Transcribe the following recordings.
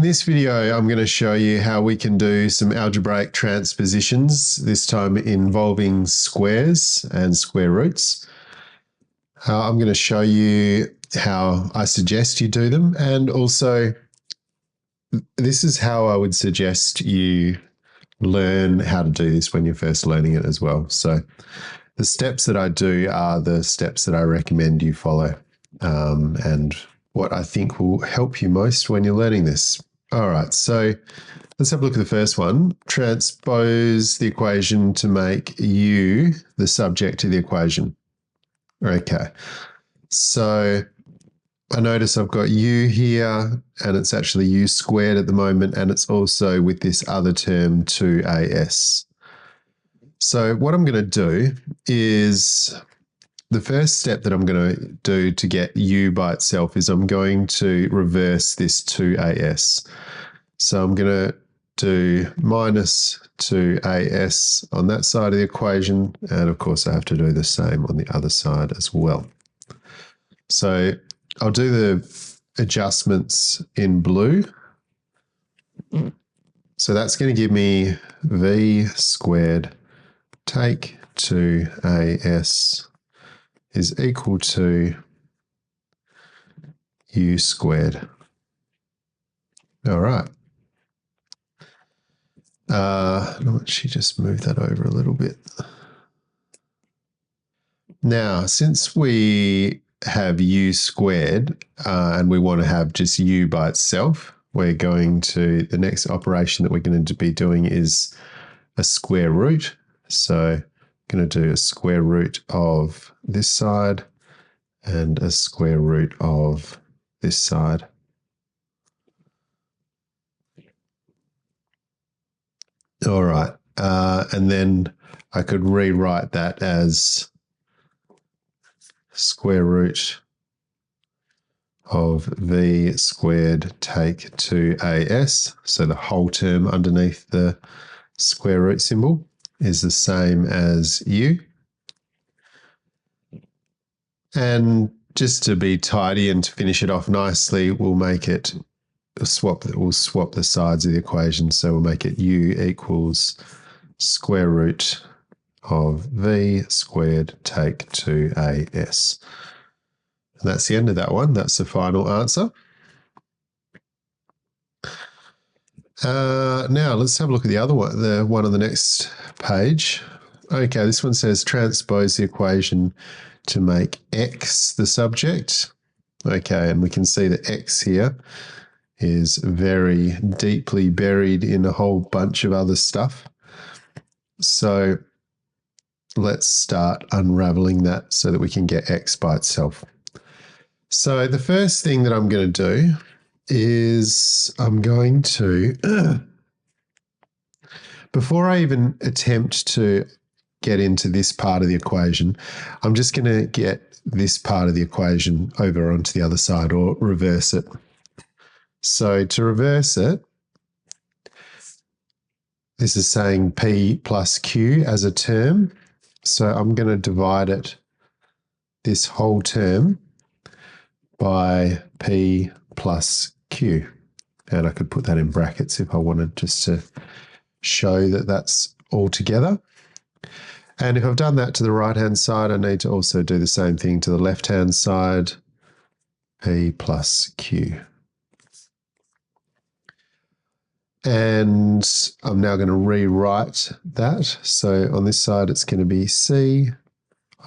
In this video, I'm going to show you how we can do some algebraic transpositions, this time involving squares and square roots. I'm going to show you how I suggest you do them, and also this is how I would suggest you learn how to do this when you're first learning it as well. So the steps that I do are the steps that I recommend you follow, and what I think will help you most when you're learning this. All right, so let's have a look at the first one. Transpose the equation to make u the subject to the equation. Okay, so I notice I've got u here, and it's actually u squared at the moment, and it's also with this other term 2as. So what I'm going to do is, the first step that I'm going to do to get u by itself is I'm going to reverse this 2as. So I'm going to do minus 2as on that side of the equation, and of course I have to do the same on the other side as well. So I'll do the adjustments in blue. So that's going to give me v squared take 2as is equal to u squared. All right. She just moved that over a little bit. Now, since we have u squared and we want to have just u by itself, we're going to, the next operation that we're going to be doing is a square root. So I'm going to do a square root of this side and a square root of this side. All right, and then I could rewrite that as square root of v squared take 2as. So the whole term underneath the square root symbol is the same as u. And just to be tidy and to finish it off nicely, we'll make it we'll swap the sides of the equation. So we'll make it u equals square root of v squared take 2as. And that's the end of that one. That's the final answer. Now let's have a look at the other one, the one on the next page. Okay, this one says transpose the equation to make x the subject. Okay, and we can see that x here is very deeply buried in a whole bunch of other stuff. So let's start unraveling that so that we can get x by itself. So the first thing that I'm going to do is I'm going to, before I even attempt to get into this part of the equation, I'm just going to get this part of the equation over onto the other side, or reverse it. So to reverse it, this is saying p plus q as a term. So I'm going to divide it, this whole term, by p plus q. And I could put that in brackets if I wanted, just to show that that's all together. And if I've done that to the right-hand side, I need to also do the same thing to the left-hand side, p plus q. And I'm now going to rewrite that. So on this side, it's going to be c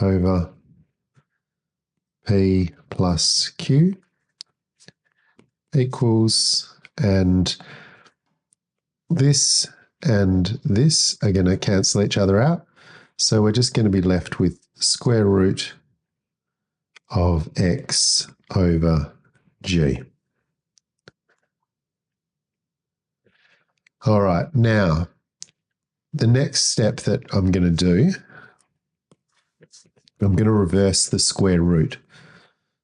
over p plus q equals, and this are going to cancel each other out. So we're just going to be left with square root of x over g. All right, now the next step that I'm going to do, I'm going to reverse the square root.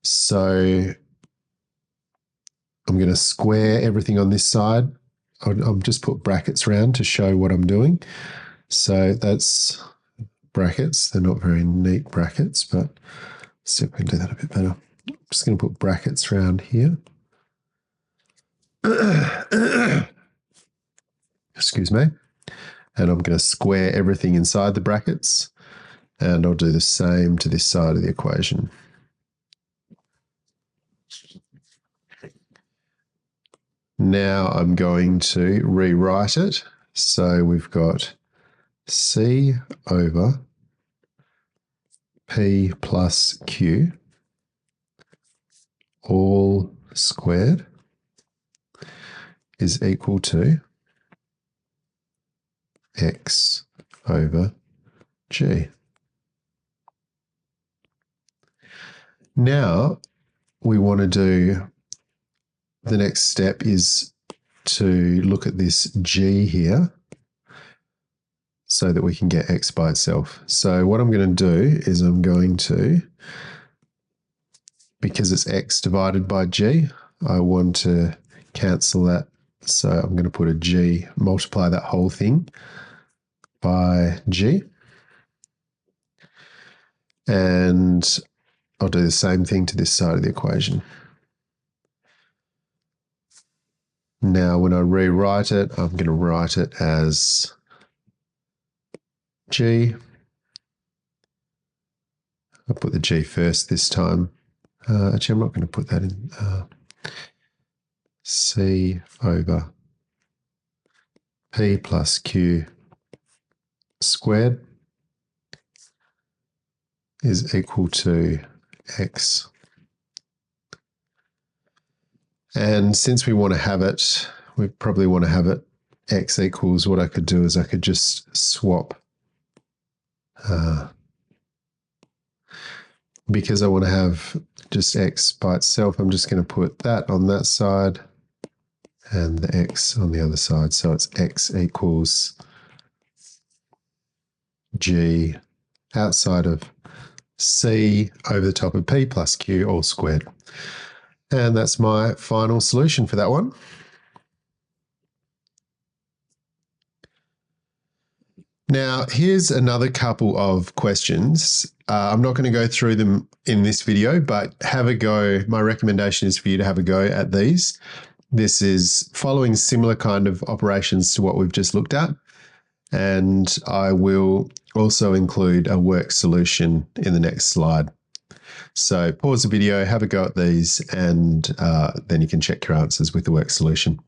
So I'm going to square everything on this side. I'll just put brackets around to show what I'm doing. So that's brackets. They're not very neat brackets, but let's see if we can do that a bit better. I'm just going to put brackets around here. Excuse me. And I'm going to square everything inside the brackets. And I'll do the same to this side of the equation. Now I'm going to rewrite it. So we've got C over P plus Q all squared is equal to X over G. Now we want to do, the next step is to look at this G here so that we can get X by itself. So what I'm going to do is I'm going to, because it's X divided by G, I want to cancel that. So I'm going to put a G, multiply that whole thing by G. And I'll do the same thing to this side of the equation. Now, when I rewrite it, I'm going to write it as G. I'll put the G first this time. Actually, I'm not going to put that in. C over P plus Q squared is equal to X. And since we want to have it, we probably want to have it X equals, what I could do is I could just swap. Because I want to have just X by itself, I'm just going to put that on that side and the X on the other side. So it's X equals G outside of C over the top of P plus Q all squared. And that's my final solution for that one. Now, here's another couple of questions. I'm not going to go through them in this video, but have a go. My recommendation is for you to have a go at these. This is following similar kind of operations to what we've just looked at. And I will also include a work solution in the next slide. So pause the video, have a go at these, and then you can check your answers with the work solution.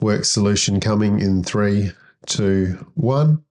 Work solution coming in 3, 2, 1.